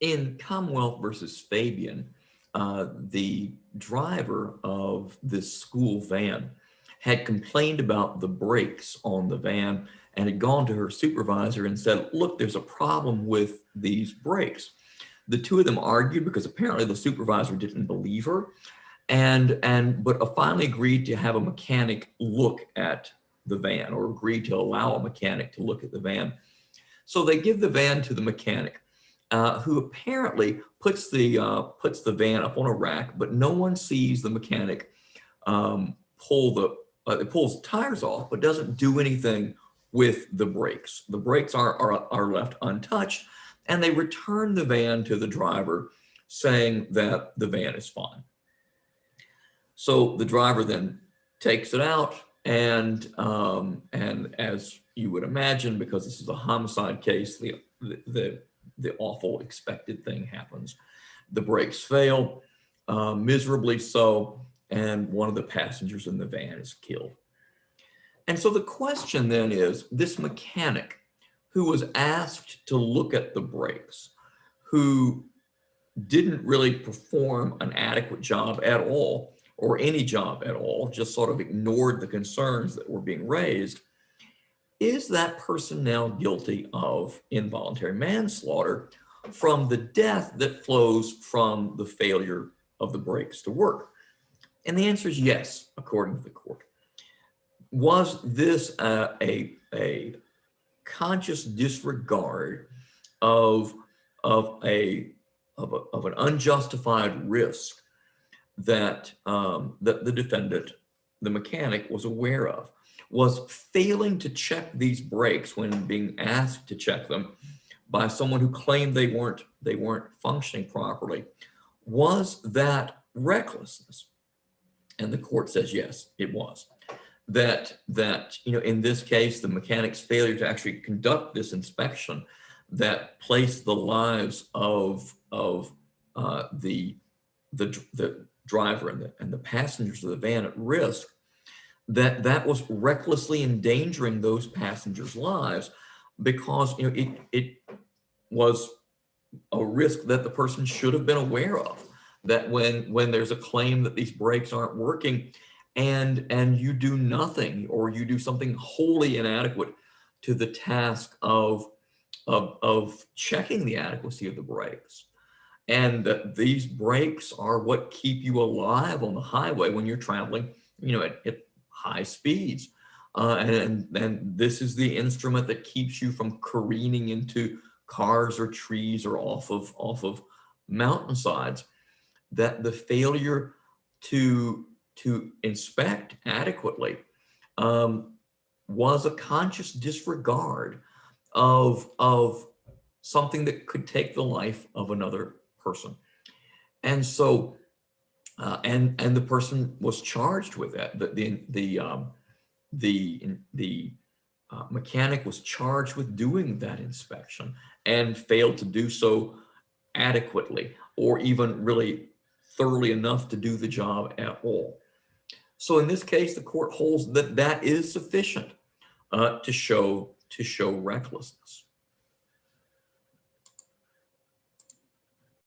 In Commonwealth versus Fabian, the driver of this school van had complained about the brakes on the van and had gone to her supervisor and said, look, there's a problem with these brakes. The two of them argued because apparently the supervisor didn't believe her, but finally agreed to have a mechanic look at the van, or agreed to allow a mechanic to look at the van. So they give the van to the mechanic, who apparently puts the van up on a rack, but no one sees the mechanic it pulls tires off, but doesn't do anything with the brakes. The brakes are left untouched, and they return the van to the driver, saying that the van is fine. So the driver then takes it out, and as you would imagine, because this is a homicide case, the awful expected thing happens. The brakes fail, miserably so, and one of the passengers in the van is killed. And so the question then is, this mechanic who was asked to look at the brakes, who didn't really perform an adequate job at all, or any job at all, just sort of ignored the concerns that were being raised, is that person now guilty of involuntary manslaughter from the death that flows from the failure of the brakes to work? And the answer is yes, according to the court. Was this a conscious disregard of an unjustified risk that the defendant, the mechanic, was aware of? Was failing to check these brakes when being asked to check them by someone who claimed they weren't functioning properly, was that recklessness? And the court says yes, it was. That in this case, the mechanic's failure to actually conduct this inspection that placed the lives of the driver and the passengers of the van at risk, that was recklessly endangering those passengers' lives, because it was a risk that the person should have been aware of. That when there's a claim that these brakes aren't working, and you do nothing, or you do something wholly inadequate to the task of checking the adequacy of the brakes, and that these brakes are what keep you alive on the highway when you're traveling, at high speeds, and this is the instrument that keeps you from careening into cars or trees or off of mountainsides. That the failure to inspect adequately was a conscious disregard of something that could take the life of another person. And so and the person was charged with that. The mechanic was charged with doing that inspection and failed to do so adequately, or even really thoroughly enough to do the job at all. So in this case, the court holds that that is sufficient to show recklessness.